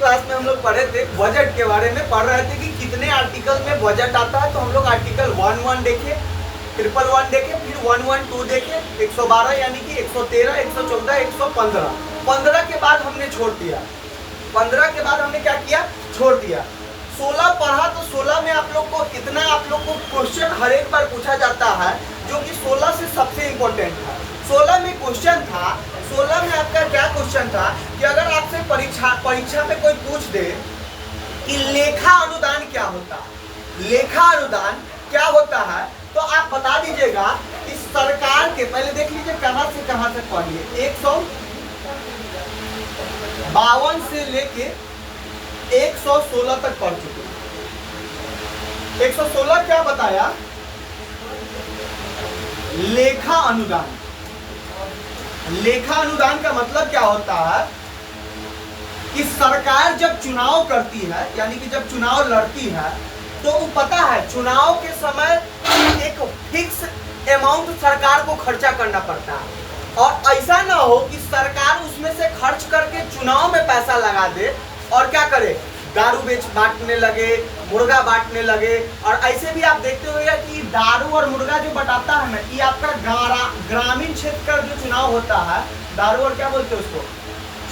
Class में हम लोग पढ़े थे, बजट के बारे में पढ़ रहे थे कि कितने आर्टिकल में बजट आता है। तो हम लोग आर्टिकल 1.1 देखे, 1.1 देखे, फिर 1.1.2 देखे, 112 यानी कि 113, 114, 115। 15 के बाद हमने छोड़ दिया। 15 के बाद हमने क्या किया? छोड़ दिया। 16 पढ़ा तो 16 में आप लोग को इतना आप लोग को क्वेश्चन हर एक बार पूछा जाता है, जो कि 16 से सबसे इम्पोर्टेंट था। 16 में क्वेश्चन था, 16 में आपका क्या क्वेश्चन था कि अगर आपसे परीक्षा में कोई पूछ दे कि लेखा अनुदान क्या होता है, लेखा अनुदान क्या होता है, तो आप बता दीजिएगा कि सरकार के, पहले देख लीजिए कहां से कहां तक पढ़िए, 152 से लेके 116 तक पढ़ चुके। 116 क्या बताया? लेखा अनुदान। लेखा अनुदान का मतलब क्या होता है कि सरकार जब चुनाव करती है, यानी कि जब चुनाव लड़ती है, तो वो पता है चुनाव के समय एक फिक्स अमाउंट सरकार को खर्चा करना पड़ता है, और ऐसा ना हो कि सरकार उसमें से खर्च करके चुनाव में पैसा लगा दे और क्या करे, दारू बांटने लगे, मुर्गा बांटने लगे। और ऐसे भी आप देखते हुए कि दारू और मुर्गा जो बटाता है ना, ये आपका ग्रामीण क्षेत्र का जो चुनाव होता है, दारू और क्या बोलते हैं उसको,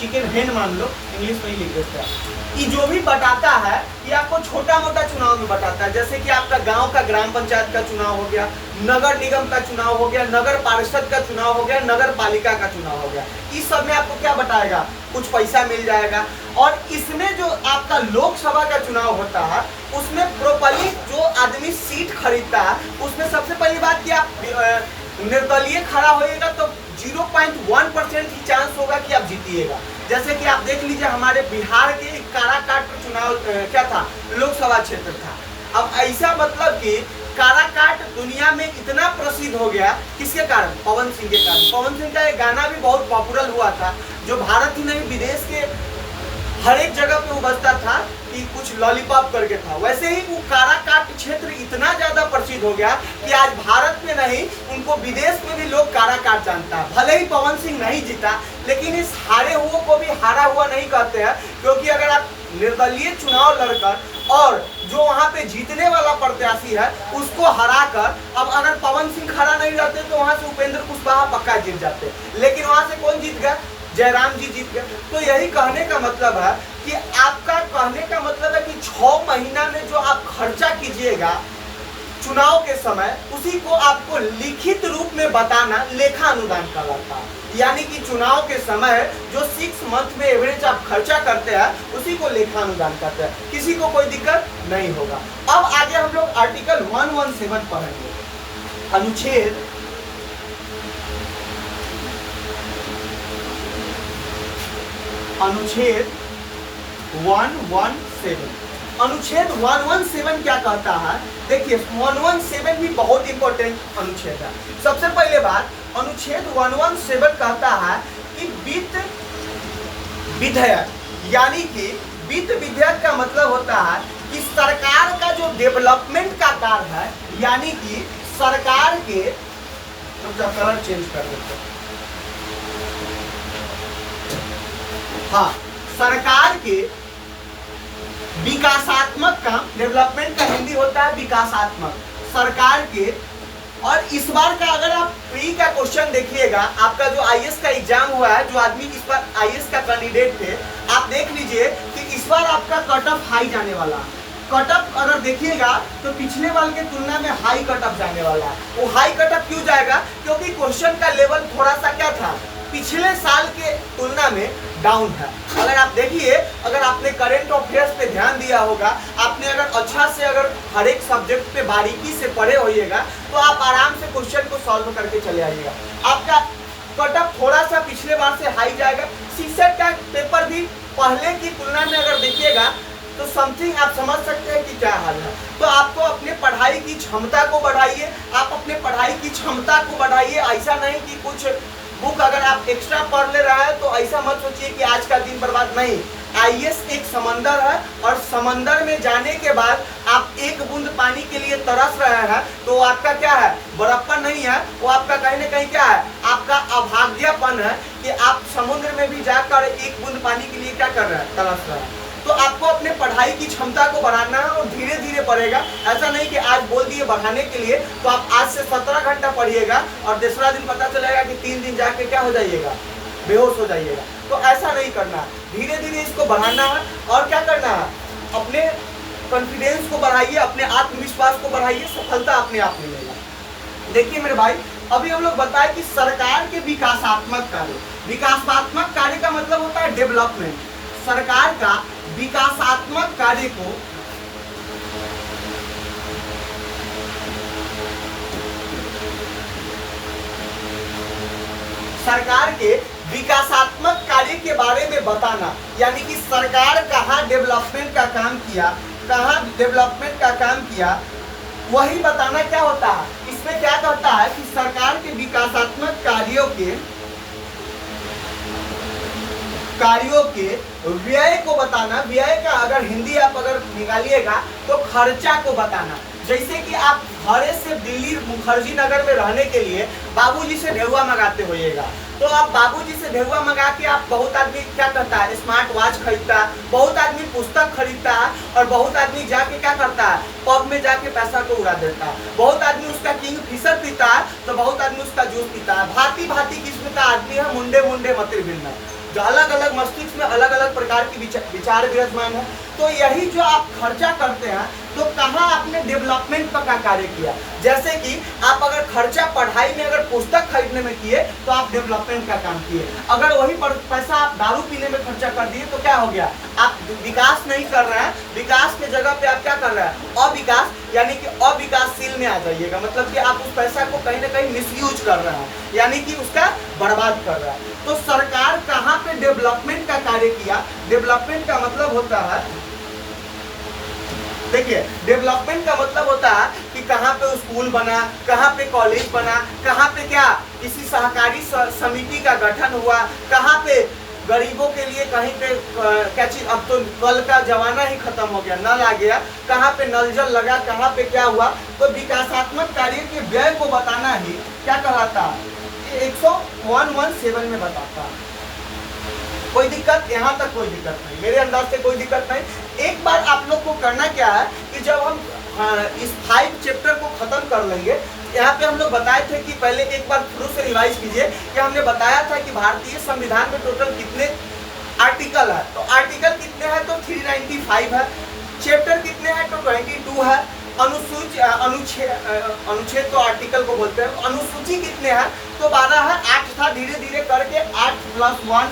चिकन हेन मान लो, इंग्लिश में ही लिख देते हैं। ये जो भी बटाता है ये आपको छोटा मोटा चुनाव में बटाता है, जैसे कि आपका गांव का ग्राम पंचायत का चुनाव हो गया, नगर निगम का चुनाव हो गया, नगर पार्षद का चुनाव हो गया, नगर पालिका का चुनाव हो गया। इस सब में आपको क्या बताएगा, कुछ पैसा मिल जाएगा। और इसमें जो आपका लोकसभा का चुनाव होता है, उसमें प्रॉपर्ली जो आदमी सीट खरीदता है, उसमें सबसे पहली बात कि आप निर्दलीय खड़ा होएगा तो 0.1% ही चांस होगा कि आप जीतिएगा। जैसे कि आप देख लीजिए हमारे बिहार के काराकाट का चुनाव क्या था, लोकसभा क्षेत्र था। अब ऐसा मतलब कि काराकाट दुनिया में इतना प्रसिद्ध हो गया, किसके कारण? पवन सिंह के कारण। पवन सिंह का एक गाना भी बहुत पॉपुलर हुआ था, जो भारत ही नहीं विदेश के हर एक जगह पे वो बजता था कि कुछ लॉलीपॉप करके था। वैसे ही वो काराकाट क्षेत्र इतना ज्यादा प्रसिद्ध हो गया कि आज भारत में नहीं, उनको विदेश में भी लोग काराकाट जानता है। भले ही पवन सिंह नहीं जीता, लेकिन इस हारे हुए को भी हारा हुआ नहीं कहते हैं, क्योंकि अगर आप निर्दलीय चुनाव लड़कर और जो वहां पे जीतने वाला प्रत्याशी है उसको हराकर, अब अगर पवन सिंह खड़ा नहीं रहते तो वहां से उपेंद्र कुशवाहा पक्का जीत जाते, लेकिन वहां से कौन जीत गया? जयराम जी जीत गए। तो यही कहने का मतलब है कि आपका कहने का मतलब है कि 6 महीना में जो आप खर्चा कीजिएगा चुनाव के समय, उसी को आपको लिखित रूप में बताना लेखा अनुदान कहलाता है। यानी कि चुनाव के समय जो 6 मंथ में एवरेज आप खर्चा करते हैं, उसी को लेखा अनुदान कहते हैं। किसी को कोई दिक्कत नहीं होगा। अब आगे हम लोग आर्टिकल 117 पढ़ेंगे, अनुच्छेद अनुच्छेद 117। अनुच्छेद 117 क्या कहता है? देखिए 117 भी बहुत इंपॉर्टेंट अनुच्छेद है। सबसे पहले बात, अनुच्छेद 117 कहता है कि वित्त विधेयक, यानी कि वित्त विधेयक का मतलब होता है कि सरकार का जो डेवलपमेंट का कार्य है, यानी कि सरकार के, कलर चेंज कर देते हैं, हाँ, सरकार के विकासात्मक काम, डेवलपमेंट का हिंदी होता है विकासात्मक, सरकार के। और इस बार का अगर आप प्री का क्वेश्चन देखिएगा, आपका जो आईएएस का एग्जाम हुआ है, जो आदमी इस बार आईएएस का कैंडिडेट थे, आप देख लीजिए कि इस बार आपका कट ऑफ हाई जाने वाला है। कट ऑफ अगर देखिएगा तो पिछले वाले के तुलना में हाई कट ऑफ जाने वाला है। वो हाई कट ऑफ क्यों जाएगा? क्योंकि क्वेश्चन का लेवल थोड़ा सा क्या था, पिछले साल के तुलना में डाउन है। अगर आप देखिए, अगर आपने करंट अफेयर्स पे ध्यान दिया होगा, आपने अगर अच्छा से अगर हर एक सब्जेक्ट पे बारीकी से पढ़े होइएगा, तो आप आराम से क्वेश्चन को सॉल्व करके चले आइएगा। आपका कट ऑफ थोड़ा सा पिछले बार से हाई जाएगा। सीसेट का पेपर भी पहले की तुलना में अगर देखिएगा तो समथिंग आप समझ सकते हैं कि क्या हाल है। तो आपको अपने पढ़ाई की क्षमता को बढ़ाइए, आप अपने पढ़ाई की क्षमता को बढ़ाइए। ऐसा नहीं कि कुछ बुक अगर आप एक्स्ट्रा पढ़ ले रहा है तो ऐसा मत सोचिए कि आज का दिन बर्बाद। नहीं, आईएएस एक समंदर है, और समंदर में जाने के बाद आप एक बूंद पानी के लिए तरस रहे हैं, तो आपका क्या है, बड़प्पन नहीं है, वो आपका कहीं ना कहीं क्या है, आपका अभाग्यपन है कि आप समुद्र में भी जाकर एक बूंद पानी के लिए क्या कर रहे हैं, तरस रहे हैं। तो अपने पढ़ाई की क्षमता को बढ़ाना है और धीरे धीरे बढ़ेगा। ऐसा नहीं कि आज बोल दिए बढ़ाने के लिए तो आप आज से 17 घंटा पढ़िएगा और दूसरा दिन पता चलेगा कि 3 दिन जाके क्या हो जाइएगा, बेहोश हो जाइएगा। तो ऐसा नहीं करना, धीरे धीरे इसको बढ़ाना है। और क्या करना है, अपने कॉन्फिडेंस को बढ़ाइए, अपने आत्मविश्वास को बढ़ाइए, सफलता अपने आप मिलेगा। देखिए मेरे भाई, अभी हम लोग बताए कि सरकार के विकासात्मक कार्य, विकासात्मक कार्य का मतलब होता है डेवलपमेंट। सरकार का विकासात्मक कार्य को सरकार के विकासात्मक कार्य के बारे में बताना, यानी कि सरकार कहाँ डेवलपमेंट का काम किया, कहाँ डेवलपमेंट का काम किया, वही बताना क्या होता है। इसमें क्या कहता है कि सरकार के विकासात्मक कार्यों के व्यय को बताना। व्यय का अगर हिंदी आप अगर निकालिएगा तो खर्चा को बताना। जैसे कि आप घरे से दिल्ली मुखर्जी नगर में रहने के लिए बाबूजी से ढेउआ मंगाते होइएगा, तो आप बाबूजी से ढेउआ मंगा के आप, बहुत आदमी क्या करता है, स्मार्ट वॉच खरीदता है, बहुत आदमी पुस्तक खरीदता है, और बहुत आदमी जाके क्या करता है, पब में जाके पैसा को उड़ा देता है। बहुत आदमी उसका किंग फिशर पीता है, तो बहुत आदमी उसका जूस पीता है। भांति भांति किस्म का आदमी है, मुंडे मुंडे मतिर भिन्न, जो अलग अलग मस्तिष्क में अलग अलग प्रकार की विचार विराजमान है। तो यही जो आप खर्चा करते हैं, तो कहाँ आपने डेवलपमेंट का कार्य किया। जैसे कि आप अगर खर्चा पढ़ाई में अगर पुस्तक खरीदने में किए तो आप डेवलपमेंट का काम किए। अगर वही पैसा आप दारू पीने में खर्चा कर दिए तो क्या हो गया, आप विकास नहीं कर रहे हैं। विकास के जगह पे आप क्या कर रहे हैं, अविकास, यानी कि अविकासशील में आ जाइएगा। मतलब कि आप उस पैसा को कहीं ना कहीं मिसयूज कर रहे हैं, यानी कि उसका बर्बाद कर रहा है। तो सरकार कहाँ पे डेवलपमेंट का कार्य किया। डेवलपमेंट का मतलब होता है, देखिए, डेवलपमेंट का मतलब होता है कि कहाँ पे स्कूल बना, कहाँ पे कॉलेज बना, कहाँ पे क्या किसी सहकारी समिति का गठन हुआ, कहाँ पे गरीबों के लिए कहीं पे क्या चीज, अब तो नल का जमाना ही खत्म हो गया, नल आ गया, कहाँ पे नल जल लगा, कहाँ पे क्या हुआ। तो विकासात्मक कार्य के व्यय को बताना ही क्या कहलाता है, 117 में बताता है। कोई दिक्कत, यहाँ तक कोई दिक्कत नहीं, मेरे अंदाज से कोई दिक्कत नहीं। एक बार आप लोग को करना क्या है कि जब हम इस 5 चैप्टर को खत्म कर लेंगे, यहाँ पे हम लोग बताए थे कि पहले एक बार शुरू से रिवाइज कीजिए कि हमने बताया था कि भारतीय संविधान में टोटल कितने आर्टिकल है। तो आर्टिकल कितने हैं, तो 395 है। चैप्टर कितने हैं, तो 22 है। अनुच्छेद तो आर्टिकल को बोलते हैं। अनुसूची कितने हैं, तो 12 है। 8 था, धीरे धीरे करके 8 + 1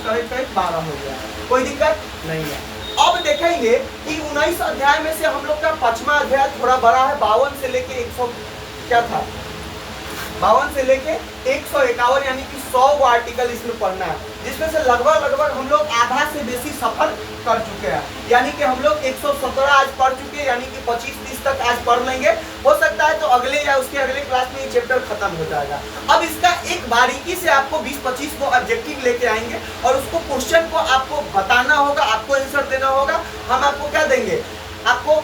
करीब 12 हो गया। कोई दिक्कत नहीं है। अब देखेंगे कि 19 अध्याय में से हम लोग का 5वां अध्याय थोड़ा बड़ा है, 52 से लेके 100 क्या था, 52 से लेके 151, यानी कि 100 वो आर्टिकल इसमें पढ़ना है, जिसमें से लगभग हम लोग आधा से बेसी सफर कर चुके हैं। यानी कि हम लोग 117 आज पढ़ चुके हैं, यानी कि 25-30 तक आज पढ़ लेंगे। हो सकता है तो अगले या उसके अगले क्लास में ये चैप्टर खत्म हो जाएगा। अब इसका एक बारीकी से आपको 20-25 को ऑब्जेक्टिव लेके आएंगे और उसको क्वेश्चन को आपको बताना होगा, आपको आंसर देना होगा। हम आपको क्या देंगे, आपको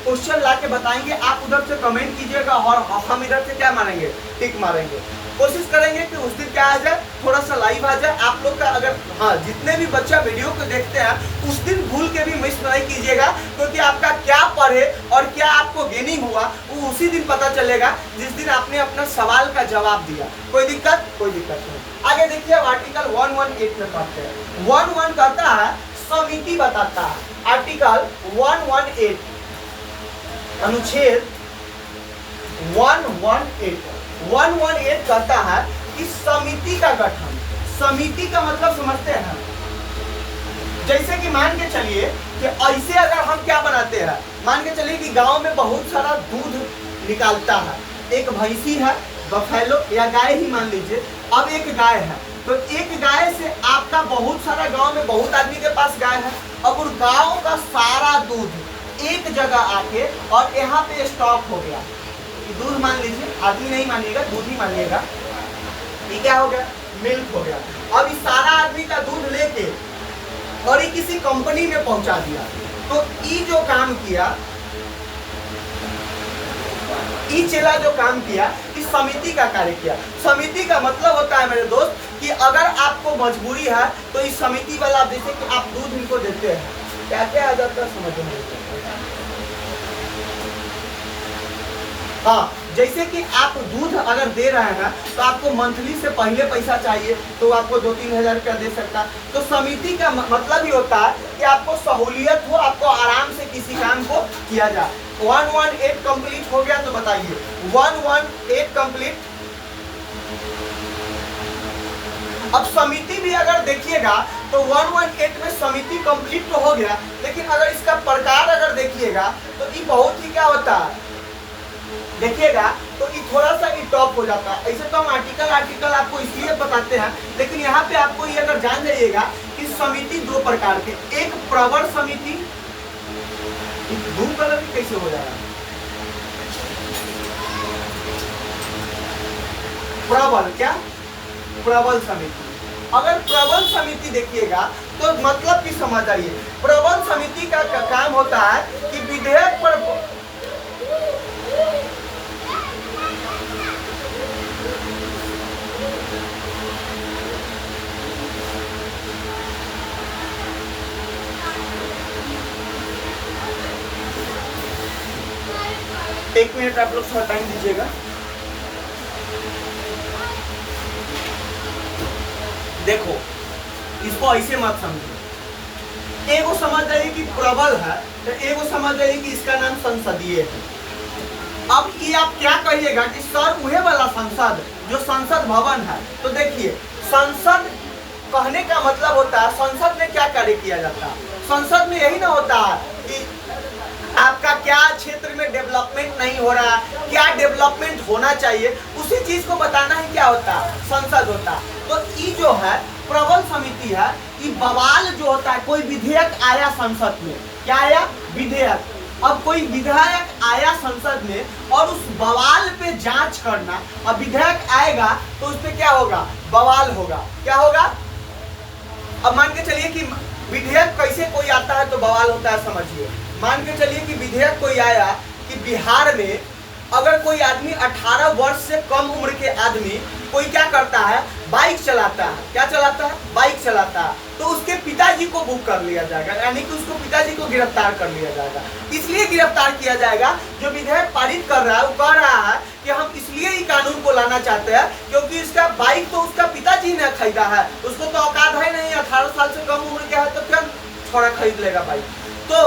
क्वेश्चन ला के बताएंगे, आप उधर से कमेंट कीजिएगा और हम इधर से क्या मारेंगे, टिक मारेंगे। कोशिश करेंगे कि उस दिन क्या आ जाए, थोड़ा सा लाइव आ जाए आप लोग का। अगर हाँ, जितने भी बच्चा वीडियो को देखते हैं उस दिन भूल के भी मिस नहीं कीजिएगा, क्योंकि आपका क्या पढ़े और क्या आपको गेनिंग हुआ वो उसी दिन पता चलेगा जिस दिन आपने अपना सवाल का जवाब दिया। कोई दिक्कत नहीं। आगे देखिए, आर्टिकल 118 में पढ़ते हैं। 1 कहता है समिति बताता है। आर्टिकल 118 अनुच्छेद 118 कहता है कि समिति का गठन। समिति का मतलब समझते हैं, जैसे कि मान के चलिए कि ऐसे अगर हम क्या बनाते हैं, मान के चलिए कि गांव में बहुत सारा दूध निकालता है, एक भैंसी है, बफेलो या गाय ही मान लीजिए। अब एक गाय है, तो एक गाय से आपका बहुत सारा, गांव में बहुत आदमी के पास गाय है। अब उस गांव का सारा दूध एक जगह आके और यहाँ पे स्टॉक हो गया। दूध मान लीजिए, आदमी नहीं मानिएगा, दूध ही मानिएगा। ये क्या हो गया, मिल्क हो गया। अब इस सारा आदमी का दूध लेके और ये किसी कंपनी में पहुंचा दिया। तो ये जो काम किया, ये चेला जो काम किया, इस समिति का कार्य किया। समिति का मतलब होता है मेरे दोस्त कि अगर आपको मजबूरी है तो इस समिति वाला, जैसे कि आप दूध इनको देते हैं, क्या क्या आ जाता है समझ में नहीं आता। हाँ, जैसे कि आप दूध अगर दे रहे हैं तो आपको मंथली से पहले पैसा चाहिए, तो आपको 2-3 हज़ार रुपया दे सकता है। तो समिति का मतलब ही होता है कि आपको सहूलियत हो, आपको आराम से किसी काम को किया जाए। 118 कंप्लीट हो गया, तो बताइए 118 कंप्लीट। अब समिति भी अगर देखिएगा तो 118 में समिति कंप्लीट तो हो गया, लेकिन अगर इसका प्रकार अगर देखिएगा तो ये बहुत ही क्या होता है, देखिएगा तो ये थोड़ा सा ये टॉप हो जाता है। ऐसे तो हम आर्टिकल आपको इसलिए बताते हैं, लेकिन यहाँ पे आपको ये अगर जान जाइएगा कि समिति दो प्रकार के, एक प्रवर समिति, ब्लू कलर कैसे हो जाएगा, प्रबल, क्या प्रबल समिति। अगर प्रबल समिति देखिएगा तो मतलब की समझ आइए, प्रबल समिति का काम होता है कि विधेयक पर एक मिनट आप लोग थोड़ा टाइम दीजिएगा। देखो, इसको ऐसे मत समझो, एगो समझ जाइए कि प्रबल है, तो एगो समझ जाइए कि इसका नाम संसदीय है। अब ये आप क्या कहिएगा कि सर वह वाला संसद जो संसद भवन है, तो देखिए संसद कहने का मतलब होता है संसद में क्या कार्य किया जाता है। संसद में यही ना होता है कि आपका क्या क्षेत्र में डेवलपमेंट नहीं हो रहा, क्या डेवलपमेंट होना चाहिए, उसी चीज को बताना ही क्या होता है, संसद होता है। तो ये जो है प्रबल समिति है, ये बवाल जो होता है, कोई विधेयक आया संसद में, क्या आया, विधेयक। अब कोई विधायक आया संसद में और उस बवाल पे जांच करना, अब विधेयक आएगा तो उस पे क्या होगा, बवाल होगा, क्या होगा। अब मान के चलिए कि विधेयक कैसे कोई आता है तो बवाल होता है, समझिए। मान के चलिए कि विधेयक कोई आया कि बिहार में अगर कोई आदमी 18 वर्ष से कम उम्र के आदमी कोई क्या करता है, बाइक चलाता है, क्या चलाता है, बाइक चलाता है, तो उसके पिताजी को बुक कर लिया जाएगा, यानी कि उसको पिताजी को गिरफ्तार कर लिया जाएगा। इसलिए गिरफ्तार किया जाएगा, जो विधेयक पारित कर रहा है वो कह रहा है कि हम इसलिए ही कानून को लाना चाहते हैं क्योंकि इसका बाइक तो उसका पिताजी ने खरीदा है, उसको तो औकात है नहीं, 18 साल से कम उम्र का है तो क्या थोड़ा खरीद लेगा बाइक, तो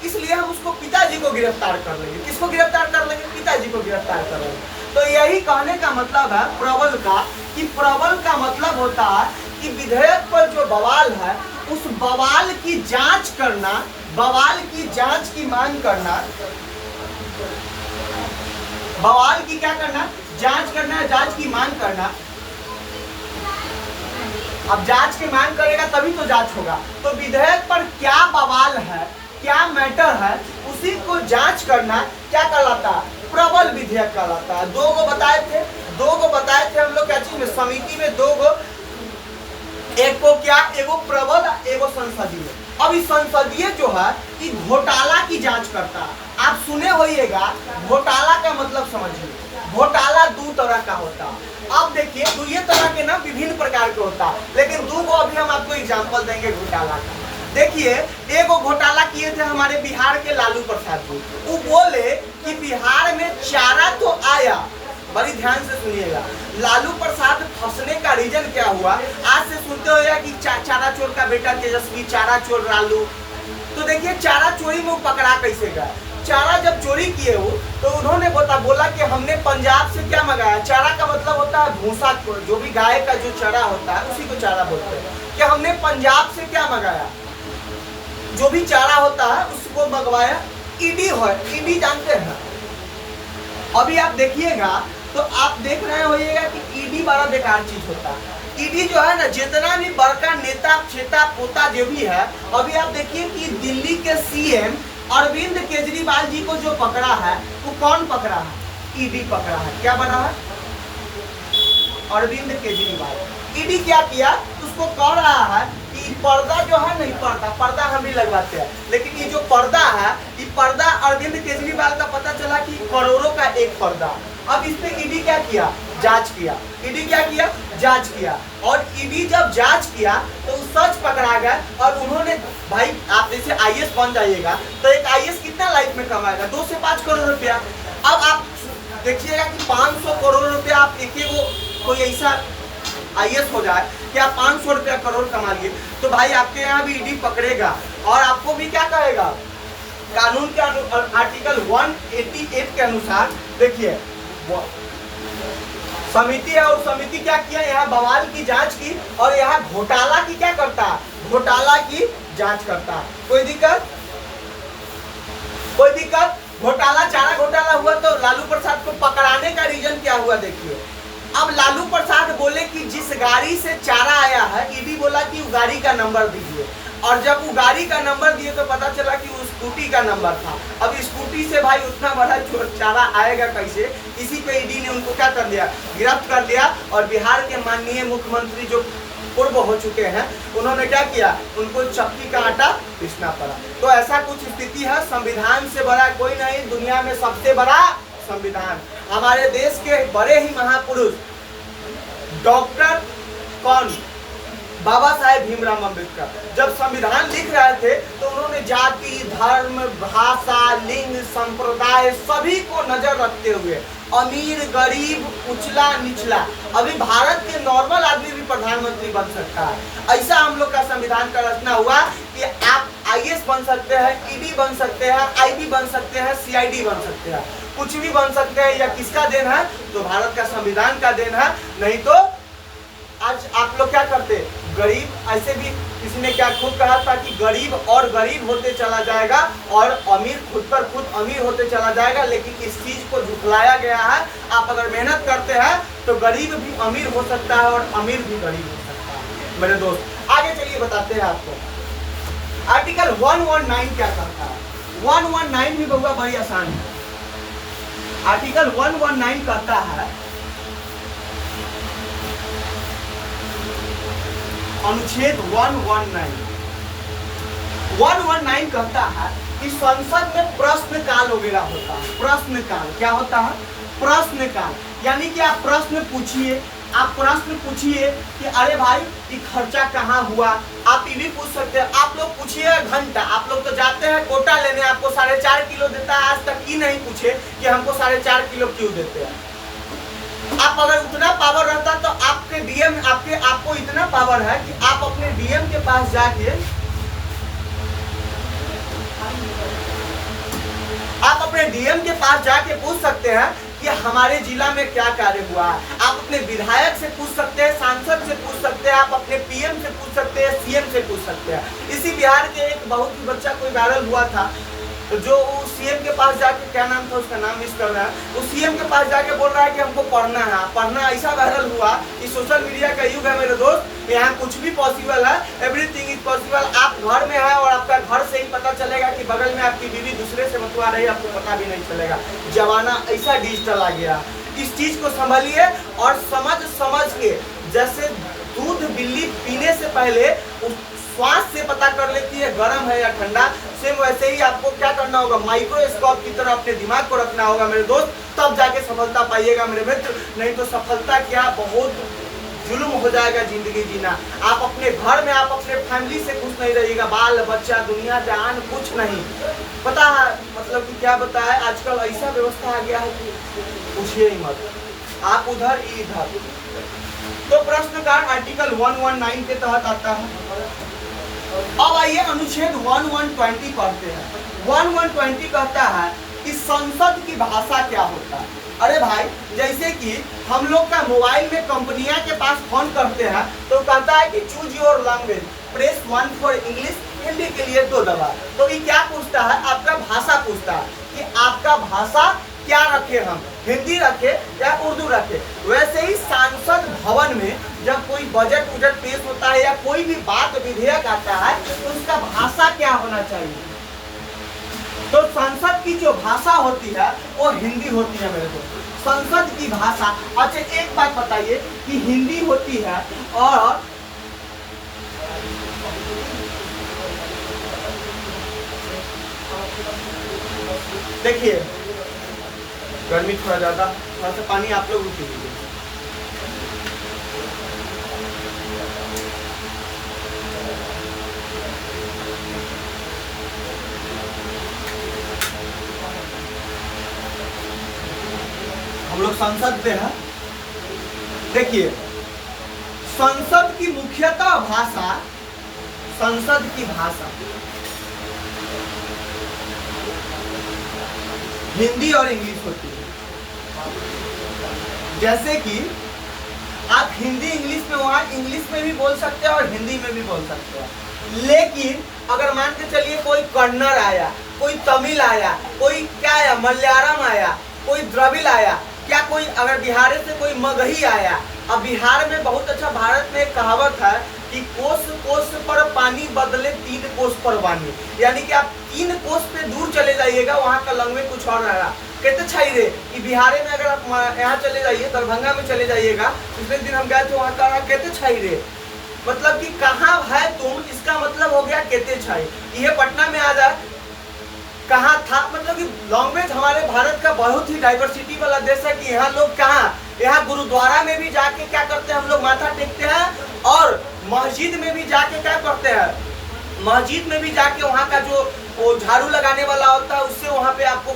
इसलिए हम उसको पिताजी को गिरफ्तार कर लेंगे। किसको गिरफ्तार कर लेंगे, पिताजी को गिरफ्तार कर लेंगे। तो यही कहने का मतलब है प्रबल का, कि प्रबल का मतलब होता है कि विधेयक पर जो बवाल है उस बवाल की जांच करना, बवाल की जांच की मांग करना, बवाल की क्या करना, जांच करना, जांच की मांग करना। अब जांच की मांग करेगा तभी तो जांच होगा। तो विधेयक पर क्या बवाल है, क्या मैटर है, उसी को जांच करना क्या कहलाता है, प्रबल विधेयक कहलाता है। दो को बताए थे हम लोग क्या चीज में, समिति में दो गो, एक को क्या, एगो प्रबल, एगो संसदीय। अब इस संसदीय जो है ये घोटाला की जांच करता है। आप सुने होइएगा, घोटाला का मतलब समझिए, घोटाला दो तरह का होता है। अब देखिए दो तरह के ना विभिन्न प्रकार के होता है, लेकिन दो को अभी हम आपको एग्जाम्पल देंगे घोटाला का। देखिए एगो घोटाला किए थे हमारे बिहार के लालू प्रसाद जी, वो बोले कि बिहार में चारा तो आया, बड़ी ध्यान से सुनिएगा, लालू प्रसाद फंसने का रीजन क्या हुआ, आज से सुनते हो कि चारा चोर का बेटा तेजस्वी, चारा चोर लालू। तो देखिए चारा चोरी में वो पकड़ा कैसे गया। चारा जब चोरी किए हो तो उन्होंने बोला कि हमने पंजाब से क्या मंगाया, चारा का मतलब होता है भूसा, जो भी गाय का जो चारा होता है उसी को चारा बोलते हैं, कि हमने पंजाब से क्या मंगाया, जो भी चारा होता है उसको मंगवाया। ईडी जानते हैं, अभी आप देखिएगा तो आप देख रहे होइएगा कि ईडी बड़ा बेकार चीज होता है। ईडी जो है ना, जितना भी बड़का नेता छेता पोता जो भी है, अभी आप देखिए कि दिल्ली के सीएम अरविंद केजरीवाल जी को जो पकड़ा है वो कौन पकड़ा है, ईडी पकड़ा है। क्या बना है, अरविंद केजरीवाल। ईडी क्या किया, उसको कह रहा है कि पर्दा जो है नहीं, पर्दा हम भी लगवाते हैं, लेकिन ये जो पर्दा है, ये पर्दा अरविंद केजरीवाल का पता चला कि करोड़ों का एक पर्दा। अब इस पे ईडी क्या किया? जांच किया। ईडी क्या किया? जांच किया। और ईडी जब जांच किया तो सच पकड़ा गया। और उन्होंने, भाई आप जैसे आईएएस बन जाइएगा तो एक आईएएस कितना लाइफ में कमाएगा? 2 से 5 करोड़ रुपया। अब आप देखिएगा कि 500 करोड़ रुपया आप एक कोई ऐसा आईएएस हो जाए कि आप 500 रुपया करोड़ कमा लिए, तो भाई आपके यहाँ भी ईडी पकड़ेगा और आपको भी क्या करेगा? कानून के आर्टिकल 188 के अनुसार देखिए समिति है, और समिति क्या किया? यहाँ बवाल की जांच की और यहाँ घोटाला की क्या करता है? घोटाला की जांच करता है। कोई दिक्कत? कोई दिक्कत? घोटाला, चारा घोटाला हुआ तो लालू प्रसाद को पकड़ाने का रीजन क्या हुआ? देखिए, अब लालू प्रसाद बोले कि जिस गाड़ी से चारा आया है, ईडी बोला कि उस गाड़ी का नंबर दीजिए, और जब वो गाड़ी का नंबर दिए तो पता चला कि वो स्कूटी का नंबर था। अब स्कूटी से भाई उतना बड़ा चारा आएगा कैसे? इसी पे ईडी ने उनको क्या कर दिया? गिरफ्त कर लिया। और बिहार के माननीय मुख्यमंत्री जो पूर्व हो चुके हैं, उन्होंने क्या किया? उनको चक्की का आटा पीसना पड़ा। तो ऐसा कुछ स्थिति है। संविधान से बड़ा कोई नहीं, दुनिया में सबसे बड़ा संविधान। हमारे देश के बड़े ही महापुरुष डॉक्टर कौन? बाबा साहेब भीमराव अम्बेडकर जब संविधान लिख रहे थे तो उन्होंने जाति, धर्म, भाषा, लिंग, संप्रदाय सभी को नजर रखते हुए अमीर, गरीब, उचला, निचला, अभी भारत के नॉर्मल आदमी भी प्रधानमंत्री बन सकता है। ऐसा हम लोग का संविधान का रचना हुआ कि आप आईएएस बन सकते हैं, ईडी बन सकते हैं, आईबी बन सकते हैं, सीआईडी बन सकते हैं, कुछ भी बन सकते हैं। या किसका देन है? तो भारत का संविधान का देन है। नहीं तो आज आप लोग क्या करते? गरीब, ऐसे भी किसी ने क्या खुद कहा था कि गरीब और गरीब होते चला जाएगा और अमीर खुद पर खुद अमीर होते चला जाएगा। लेकिन इस चीज को झुठलाया गया है। आप अगर मेहनत करते हैं तो गरीब भी अमीर हो सकता है और अमीर भी गरीब हो सकता है। मेरे दोस्त आगे चलिए बताते हैं आपको आर्टिकल 119 क्या कहता है। 119 भी बहुआ बड़ी आसान है। आर्टिकल 119 कहता है, अनुच्छेद 119 कहता है कि संसद में प्रश्नकाल वगैरह होता है। प्रश्नकाल क्या होता है? प्रश्नकाल यानी कि आप प्रश्न पूछिए। आप प्रश्न पूछिए कि अरे भाई ये खर्चा कहाँ हुआ। आप ये भी पूछ सकते हैं। आप लोग पूछिए घंटा। आप लोग तो जाते हैं कोटा लेने, आपको 4.5 किलो देता है। आज तक ही नहीं पूछे कि हमको 4.5 किलो क्यों देते हैं। आप अगर उतना पावर रहता तो आपके डीएम आपको इतना पावर है कि आप अपने डीएम के पास जाके पूछ सकते हैं कि हमारे जिला में क्या कार्य हुआ। आप अपने विधायक से पूछ सकते हैं, सांसद से पूछ सकते हैं, आप अपने पीएम से पूछ सकते हैं, सीएम से पूछ सकते हैं। इसी बिहार के एक बहुत ही बच्चा कोई वायरल हुआ था, जो सीएम के पास जाके, क्या नाम था उसका, नाम मिस कर रहा है, वो सीएम के पास जाके बोल रहा है कि हमको पढ़ना है। पढ़ना ऐसा वायरल हुआ कि सोशल मीडिया का युग है मेरे दोस्त, यहाँ कुछ भी पॉसिबल है। Everything is possible. आप घर में है और आपका घर से ही पता चलेगा कि बगल में आपकी बीवी दूसरे से मतवा रही है, आपको पता भी नहीं चलेगा। जमाना ऐसा डिजिटल आ गया। इस चीज को संभालिए और समझ के, जैसे दूध बिल्ली पीने से पहले श्वास से पता कर लेती है गर्म है या ठंडा, सेम वैसे ही आपको क्या करना होगा, माइक्रोस्कोप की तरह अपने दिमाग को रखना होगा मेरे दोस्त, तब जाके सफलता पाइएगा मेरे मित्र। नहीं तो सफलता क्या, बहुत जुल्म हो जाएगा जिंदगी जीना। आप अपने घर में, आप अपने फैमिली से खुश नहीं रहिएगा, बाल बच्चा, दुनिया जहान कुछ नहीं पता है। मतलब कि क्या बताए, आजकल ऐसा व्यवस्था आ गया है कि पूछिए ही मत, आप उधर इधर। तो प्रश्नकाल आर्टिकल 119 के तहत आता है। अब आइए अनुच्छेद 1120 पढ़ते हैं। 1120 कहता है कि संसद की भाषा क्या होता है। अरे भाई, जैसे कि हम लोग का मोबाइल में कंपनियां के पास फोन करते हैं तो कहता है कि choose your language, press 1 for English, Hindi के लिए 2 दबा। तो ये क्या पूछता है, आपका भाषा पूछता है कि आपका भाषा क्या रखे, हम हिंदी रखे या उर्दू रखे। वैसे ही सांसद भवन में जब कोई बजट उजट पेश होता है या कोई भी बात विधेयक आता है तो उसका भाषा क्या होना चाहिए। तो संसद की जो भाषा होती है वो हिंदी होती है मेरे दोस्त, संसद की भाषा। अच्छा एक बात बताइए कि हिंदी होती है और देखिए गर्मी थोड़ा ज़्यादा, थोड़ा सा पानी आप लोग पी लीजिए। हम लोग संसद पे हैं। देखिए संसद की मुख्यतः भाषा, संसद की भाषा हिंदी और इंग्लिश होती है। जैसे कि आप हिंदी इंग्लिश में, वहां इंग्लिश में भी बोल सकते हैं और हिंदी में भी बोल सकते हैं। लेकिन अगर मान के चलिए कोई कन्नड़ आया, कोई तमिल आया, कोई क्या आया, मलयालम आया, कोई द्रविड़ आया, क्या कोई अगर बिहार से कोई मगही आया। अब बिहार में बहुत अच्छा, भारत में एक कहावत है कि कोस कोस पर पानी बदले 3 कोस पर वानी, यानी कि आप 3 कोस पे दूर चले जाइएगा, वहाँ का लैंग्वेज कुछ और रहेगा। कहते छाई रे कि बिहार में अगर आप यहाँ चले जाइए, दरभंगा में चले जाइएगा, पिछले दिन हम गए थे वहाँ का कहते छाई रे, मतलब कि कहाँ है तुम, इसका मतलब हो गया कहते छाई। ये पटना में आ जाए, कहाँ था, मतलब कि लैंग्वेज हमारे भारत का बहुत ही डाइवर्सिटी वाला देश है कि यहाँ लोग कहाँ, यहाँ गुरुद्वारा में भी जाके क्या करते हैं हम लोग, माथा टेकते हैं, और मस्जिद में भी जाके क्या करते हैं, मस्जिद में भी जाके वहाँ का जो वो झाड़ू लगाने वाला होता है उससे वहाँ पे आपको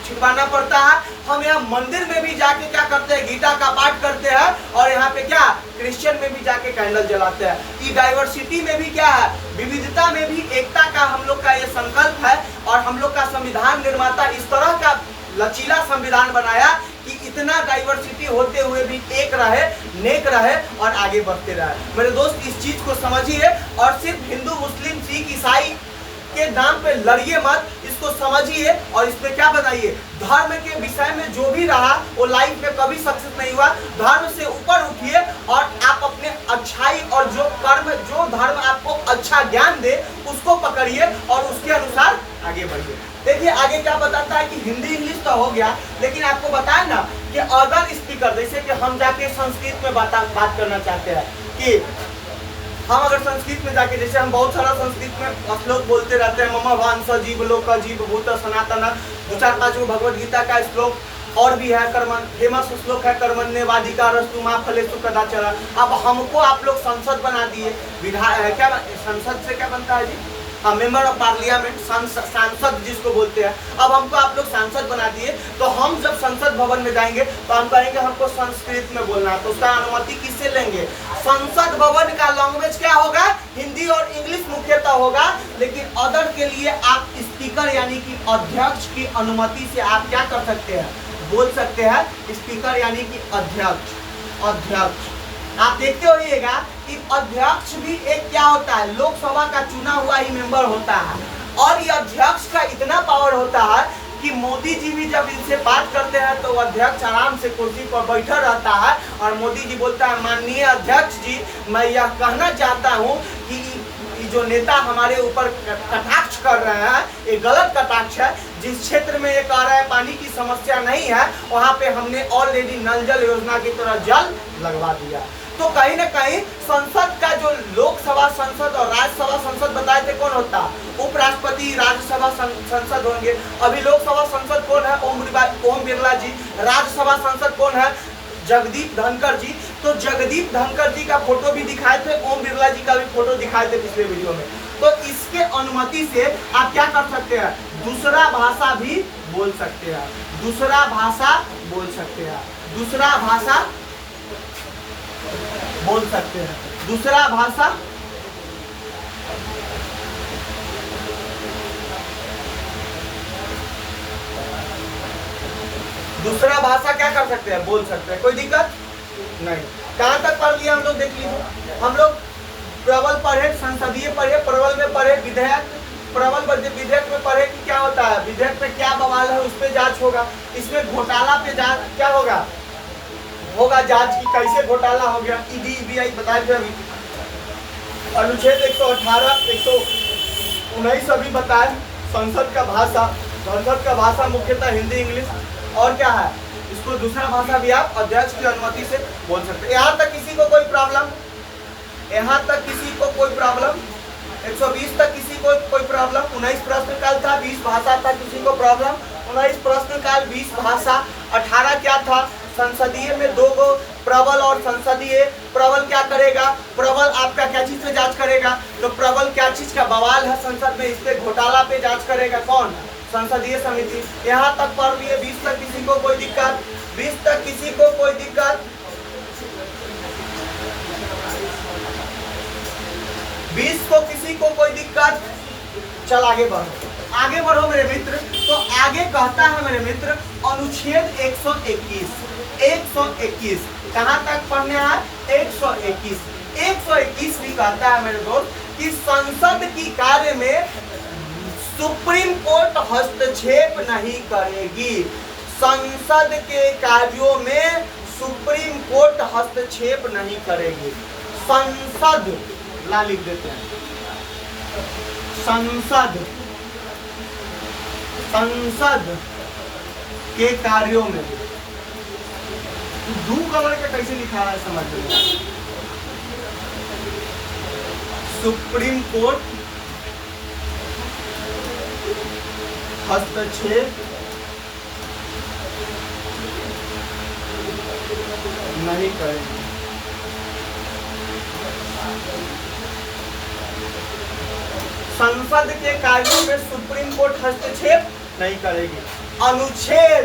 छिपाना पड़ता है। हम यहाँ मंदिर में भी जाके क्या करते हैं, गीता का पाठ करते हैं, और यहाँ पे क्या क्रिश्चियन में भी जाके कैंडल जलाते हैं। ये डाइवर्सिटी में भी क्या है, विविधता में भी एकता का हम लोग का ये संकल्प है। और हम लोग का संविधान निर्माता इस तरह का लचीला संविधान बनाया कि इतना डाइवर्सिटी होते हुए भी एक रहे, नेक रहे और आगे बढ़ते रहे। मेरे दोस्त इस चीज को समझिए, और सिर्फ हिंदू मुस्लिम सिख ईसाई के नाम पे लड़िए मत, इसको समझिए और इसमें क्या बनाइए, धर्म के विषय में जो भी रहा वो लाइफ में कभी सक्सेस नहीं हुआ। धर्म से ऊपर उठिए और आप अपने अच्छाई और जो कर्म, जो धर्म आपको अच्छा ज्ञान दे उसको पकड़िए और उसके अनुसार आगे बढ़िए। देखिए आगे क्या बताता है कि हिंदी इंग्लिश तो हो गया, लेकिन आपको बताया ना कि अदर स्पीकर, जैसे कि हम जाके संस्कृत में बात करना चाहते हैं, कि हम अगर संस्कृत में जाके, जैसे हम बहुत सारा संस्कृत में श्लोक बोलते रहते हैं, मम वांस जीव लोक जीव भूत सनातन, 2-4-5 भगवद गीता का श्लोक और भी है, कर्मन फेमस श्लोक है, कर्मण्येवाधिकारस्तु मा फलेषु कदाचन। अब हमको आप लोग संसद बना दिए, विधायक क्या संसद से क्या बनता है जी, मेंबर ऑफ पार्लियामेंट, सांसद जिसको बोलते हैं। अब हमको आप लोग सांसद बना दिए, तो हम जब संसद भवन में जाएंगे तो हम कहेंगे हमको संस्कृत में बोलना है, तो उसका अनुमति किससे लेंगे, संसद भवन का लैंग्वेज क्या होगा, हिंदी और इंग्लिश मुख्यतः होगा। लेकिन अदर के लिए आप स्पीकर यानी कि अध्यक्ष की अनुमति से आप क्या कर सकते हैं, बोल सकते हैं। स्पीकर यानी कि अध्यक्ष, अध्यक्ष आप देखते होइएगा कि अध्यक्ष भी एक क्या होता है, लोकसभा का चुना हुआ ही मेंबर होता है। और ये अध्यक्ष का इतना पावर होता है कि मोदी जी भी जब इनसे बात करते हैं तो अध्यक्ष आराम से कुर्सी पर बैठा रहता है और मोदी जी बोलता है, माननीय अध्यक्ष जी, मैं यह कहना चाहता हूँ कि जो नेता हमारे ऊपर कटाक्ष कर रहे हैं ये गलत कटाक्ष है। जिस क्षेत्र में ये कह रहा है पानी की समस्या नहीं है, वहाँ पे हमने ऑलरेडी नल जल योजना की तरह जल लगवा दिया। तो कहीं ना कहीं संसद का जो लोकसभा संसद और राज्यसभा संसद बताए थे कौन होता, उपराष्ट्रपति, राज्यसभा संसद होंगे। अभी लोकसभा संसद कौन है, ओम बिरला जी। राज्यसभा संसद कौन है, जगदीप धनखड़ जी। तो जगदीप धनखड़ जी का फोटो भी दिखाए थे, ओम बिरला जी का भी फोटो दिखाए थे पिछले वीडियो में। तो इसके अनुमति से आप क्या कर सकते हैं, दूसरा भाषा भी बोल सकते हैं, दूसरा भाषा बोल सकते हैं, दूसरा भाषा बोल सकते हैं, दूसरा भाषा दूसरा भाषा क्या कर सकते हैं, बोल सकते हैं, कोई दिक्कत नहीं। कहाँ तक पढ़ लिया हम लोग, देख लीजिए। हम लोग प्रबल पढ़े, संसदीय पढ़े, प्रबल में पढ़े विधेयक, प्रबल विधेयक में पढ़े कि क्या होता है, विधेयक में क्या बवाल है उस पर जांच होगा। इसमें घोटाला पे जांच क्या होगा, होगा जांच की कैसे घोटाला हो गया, ईडी ईबीआई बताए थे अभी। अनुच्छेद 118, 119 अभी बताए। संसद का भाषा, संसद का भाषा मुख्यतः हिंदी इंग्लिश, और क्या है, इसको दूसरा भाषा भी आप अध्यक्ष की अनुमति से बोल सकते हैं। यहाँ तक किसी को कोई प्रॉब्लम, यहाँ तक किसी को कोई प्रॉब्लम 120 तक किसी को कोई प्रॉब्लम, 19 प्रश्न काल था, 20 भाषा था किसी को प्रॉब्लम, 19 प्रश्न काल 20 भाषा, 18 क्या था संसदीय में 2 गो प्रबल और संसदीय। प्रबल क्या करेगा, प्रबल आपका क्या चीज पे जांच करेगा, तो प्रबल क्या चीज का बवाल है संसद में, इस पे घोटाला पे जांच करेगा कौन, संसदीय समिति। यहाँ तक पढ़ लिए, 20 तक किसी को कोई दिक्कत, 20 तक किसी को कोई दिक्कत, 20 को किसी को कोई दिक्कत। चल आगे बढ़ो, आगे बढ़ो मेरे मित्र। तो आगे कहता है मेरे मित्र अनुच्छेद 121, 121 कहाँ तक पढ़ने है, 121, 121 भी कहता है मेरे दोस्त कि संसद की कार्य में सुप्रीम कोर्ट हस्तक्षेप नहीं करेगी। संसद के कार्यों में सुप्रीम कोर्ट हस्तक्षेप नहीं करेगी। संसद ला लिख देते हैं, संसद, संसद के कार्यों में ब्लू कलर का कैसे लिखा है समझ में, सुप्रीम कोर्ट हस्तक्षेप नहीं करेगी। संसद के कार्यों में सुप्रीम कोर्ट हस्तक्षेप नहीं करेगी। अनुच्छेद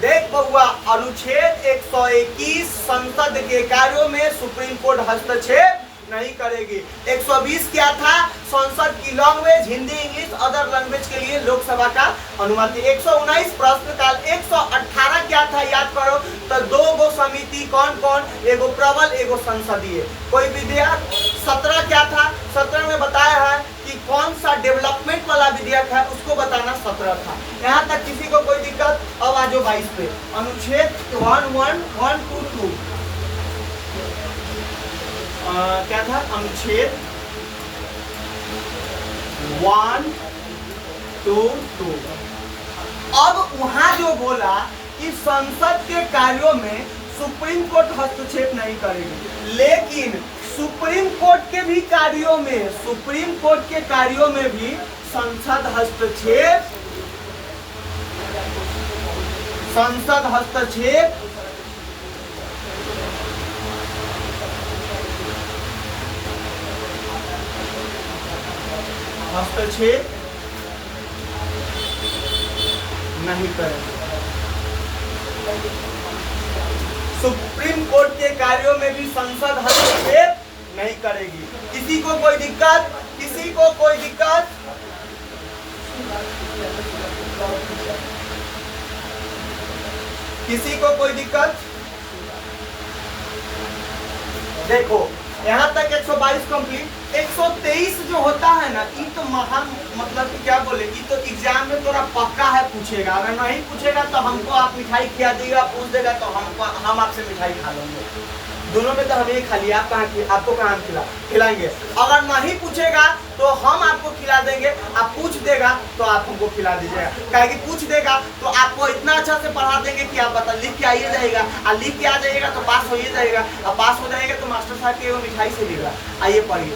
देख बउआ, अनुच्छेद 121 संसद के कार्यों में सुप्रीम कोर्ट हस्तक्षेप नहीं करेगी। 120 क्या था, संसद की language Hindi, English, other language के लिए लोकसभा का अनुमति। 119 प्रश्न काल, 118 क्या था याद करो, तो 2 गो समिति कौन कौन, एगो प्रबल एगो संसदीय। कोई विधेयक 17 क्या था, 17 में बताया है कि कौन सा डेवलपमेंट वाला विधेयक है उसको बताना 17 था। यहाँ तक किसी को कोई दिक्कत। अब आ जाओ 22 पे, अनुच्छेद 11122 क्या था, अनुच्छेद 122। अब वहां जो बोला कि संसद के कार्यों में सुप्रीम कोर्ट हस्तक्षेप नहीं करेगी, लेकिन सुप्रीम कोर्ट के भी कार्यों में, सुप्रीम कोर्ट के कार्यों में भी संसद हस्तक्षेप, संसद हस्तक्षेप हस्तक्षेप नहीं करेगी। सुप्रीम कोर्ट के कार्यों में भी संसद हस्तक्षेप नहीं करेगी। किसी को कोई दिक्कत, किसी को कोई दिक्कत, किसी को कोई दिक्कत। देखो यहाँ तक 122 कंप्लीट। 123 जो होता है ना, ये तो महान मतलब कि क्या बोले, ये तो एग्जाम में थोड़ा पक्का है पूछेगा। अगर नहीं पूछेगा तो हमको आप मिठाई खिला देगा, पूछ देगा तो हम आपसे मिठाई खा लेंगे। दोनों में तो हम एक खा लिया, आपको कहाँ खिलाएंगे। अगर नहीं पूछेगा तो हम आपको खिला देंगे, आप पूछ देगा तो आप हमको खिला दीजिएगा। कहे कि पूछ देगा तो आपको इतना अच्छा से पढ़ा देंगे कि आप बता लिख के आइए जाएगा, और लिख के आ जाइएगा तो पास होइए जाएगा, और पास हो जाएगा तो मास्टर साहब की मिठाई से देगा। आइए पढ़िए,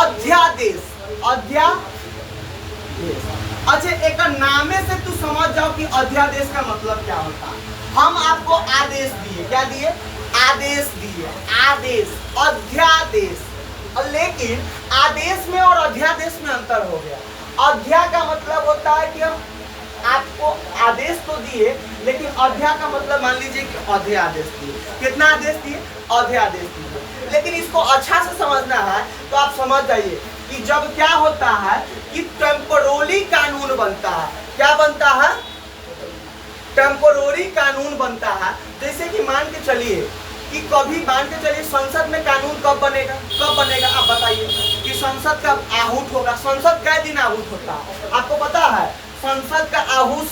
अध्यादेश, अध्यादेश। अच्छा, एक नामे से तू समझ जाओ कि अध्यादेश का मतलब क्या होता है। हम आपको आदेश दिए, क्या दिए, आदेश दिए, आदेश, अध्यादेश। लेकिन आदेश में और अध्यादेश में अंतर हो गया। अध्या का मतलब होता है कि हम आपको आदेश तो दिए, लेकिन अध्या का मतलब मान लीजिए कि अध्यादेश दिए। कितना आदेश दिए, अध्यादेश दिए। लेकिन इसको अच्छा से समझना है तो आप समझ जाइए कि जब क्या होता है कि टेम्पोररी कानून बनता है। क्या बनता है, टेम्पोररी कानून बनता है। जैसे कि मान के चलिए कि कभी मान के चलिए संसद में कानून कब बनेगा, कब बनेगा आप बताइए कि संसद का आहूत होगा। संसद कै दिन आहूत होता है आपको पता है। संसद का आहूत,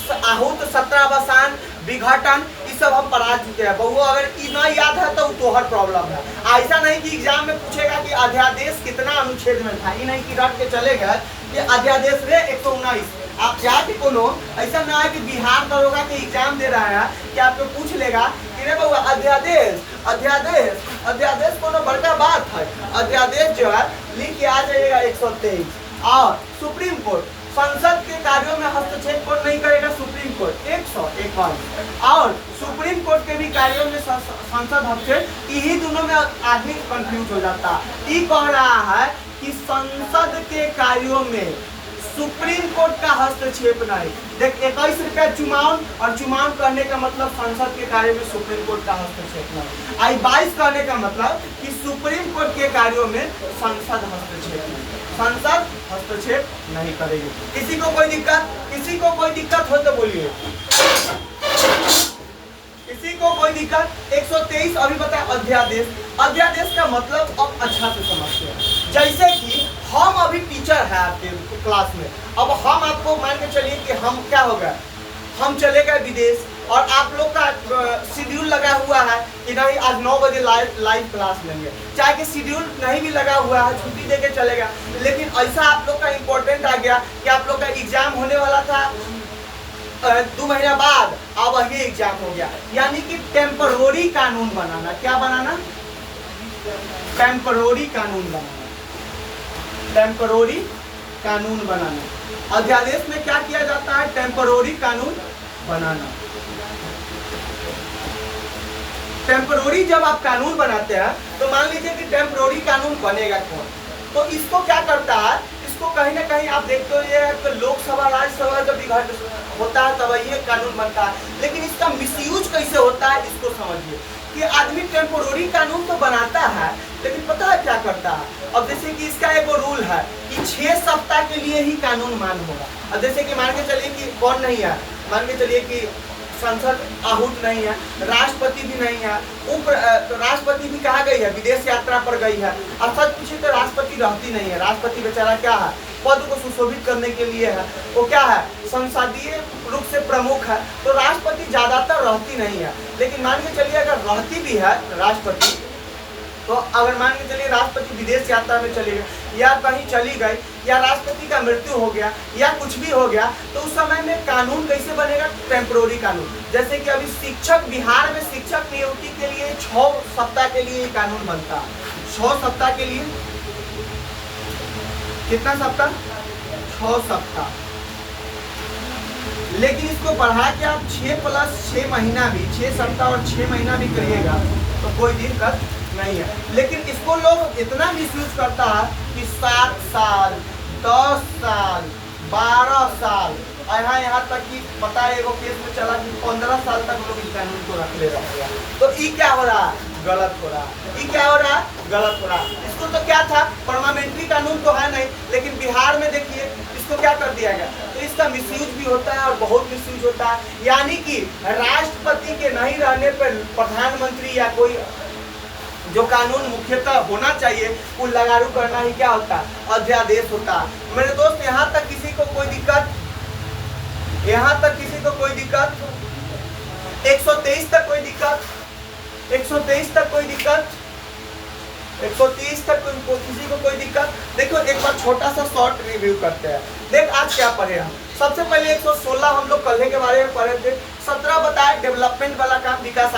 सत्रावसान, विघटन, ये सब हम पढ़ा चुके हैं। बहु अगर ये ना याद है तो तोहर प्रॉब्लम है। ऐसा नहीं कि एग्जाम में पूछेगा कि अध्यादेश कितना अनुच्छेद में था, ये नहीं कि रट के चले गए कि अध्यादेश रे 119। आप जाके कोनो ऐसा ना है कि बिहार दरोगा के एग्जाम दे रहा है कि आपको पूछ लेगा कि रे बउआ अध्यादेश, अध्यादेश, अध्यादेश कोनो बड़का बात है। अध्यादेश जो है लिख के आ जाइएगा 123। और सुप्रीम कोर्ट संसद के कार्यों में हस्तक्षेप कौन नहीं करेगा? Supreme court 151। और सुप्रीम कोर्ट के भी कार्यों में संसद हस्तक्षेप, यही दोनों में आदमी कंफ्यूज हो जाता। ये कह रहा है कि संसद के कार्यों में सुप्रीम कोर्ट का हस्तक्षेप नहीं। देख 21 रुपया चुनाव, और चुनाव करने का मतलब संसद के कार्य में सुप्रीम कोर्ट का हस्तक्षेप नहीं। आई 22 करने का मतलब कि सुप्रीम कोर्ट के कार्यों में संसद हस्तक्षेप नहीं, संसद हस्तक्षेप नहीं करेगी। किसी को कोई दिक्कत? किसी को कोई दिक्कत हो तो बोलिए। किसी को कोई दिक्कत? 123 अभी बताया अध्यादेश। अध्यादेश का मतलब अब अच्छा से समझते हैं। जैसे कि हम अभी टीचर है आपके क्लास में, अब हम आपको मान के चलिए कि हम क्या हो गया, हम चले गए विदेश और आप लोग का शेड्यूल लगा हुआ है कि नहीं आज 9 बजे लाइव क्लास लेंगे, चाहे कि शेड्यूल नहीं भी लगा हुआ है, छुट्टी देके चलेगा, लेकिन ऐसा आप लोग का इम्पोर्टेंट आ गया कि आप लोग का एग्जाम होने वाला था 2 महीना बाद, अब ये एग्जाम हो गया। यानी कि टेम्पररी कानून बनाना। क्या बनाना? टेम्पररी कानून बनाना। टेम्पररी कानून बनाना। अध्यादेश में क्या किया जाता है? टेम्पररी कानून बनाना। टेम्पररी जब आप कानून बनाते हैं तो मान लीजिए कि टेम्पररी कानून बनेगा कौन, तो इसको क्या करता है, इसको कहीं ना कहीं आप देखते हो ये तो लोकसभा राज्यसभा जब विघटन होता है तब ये कानून बनता है, लेकिन इसका मिसयूज कैसे होता है इसको समझिए कि आदमी टेम्पररी कानून तो बनाता है, लेकिन पता है क्या करता है? अब जैसे कि इसका एक रूल है कि 6 सप्ताह के लिए ही कानून मान्य होगा। अब जैसे कि मान के चलिए कि कौन नहीं है, मान के चलिए कि संसद आहूत नहीं है, राष्ट्रपति भी नहीं है, राष्ट्रपति भी कहाँ गई है? विदेश यात्रा पर गई है। और सच पूछे तो राष्ट्रपति रहती नहीं है। राष्ट्रपति बेचारा क्या है? पद को सुशोभित करने के लिए है, वो क्या है? संसदीय रूप से प्रमुख है, तो राष्ट्रपति ज्यादातर रहती नहीं है। लेकिन मान के चलिए अगर रहती भी है राष्ट्रपति, तो अगर मान के चलिए राष्ट्रपति विदेश यात्रा में चली गई या कहीं चली गई या राष्ट्रपति का मृत्यु हो गया या कुछ भी हो गया, तो उस समय में कानून कैसे बनेगा? टेम्पररी कानून। जैसे कि अभी शिक्षक, बिहार में शिक्षक नियुक्ति के लिए 6 सप्ताह के लिए कानून बनता है। 6 सप्ताह के लिए, कितना सप्ताह? 6 सप्ताह। लेकिन इसको बढ़ा के आप 6 + 6 महीना भी, 6 सप्ताह और 6 महीना भी करिएगा तो कोई दिक्कत नहीं है। लेकिन इसको लोग इतना मिसयूज करता है कि 7 साल, 10 साल, 12 साल, यहाँ तक कि पता है एगो केस में चला कि 15 साल तक लोग इस कानून को रख ले रहे हैं। तो ये क्या हो रहा है? गलत हो रहा है। ये क्या हो रहा है? गलत हो रहा है। इसको तो क्या था, परमानेंटरी कानून तो है नहीं, लेकिन बिहार में देखिए इसको क्या कर दिया गया। तो इसका मिसयूज भी होता है और बहुत मिसयूज होता है। यानी कि राष्ट्रपति के नहीं रहने पर प्रधानमंत्री या कोई जो कानून मुख्यतः होना चाहिए वो लागू करना ही क्या होता है? अध्यादेश होता है। मेरे दोस्त यहाँ तक किसी को कोई दिक्कत? यहाँ तक किसी को कोई दिक्कत? 123 तक कोई दिक्कत? 123 तक कोई दिक्कत? 130 तक किसी को कोई दिक्कत? देखो एक बार छोटा सा शॉर्ट रिव्यू करते हैं। देख आज क्या पढ़े हम? सबसे पहले 116 हम लोग कल के बारे में पढ़े थे। 17 बताए डेवलपमेंट वाला काम, विकास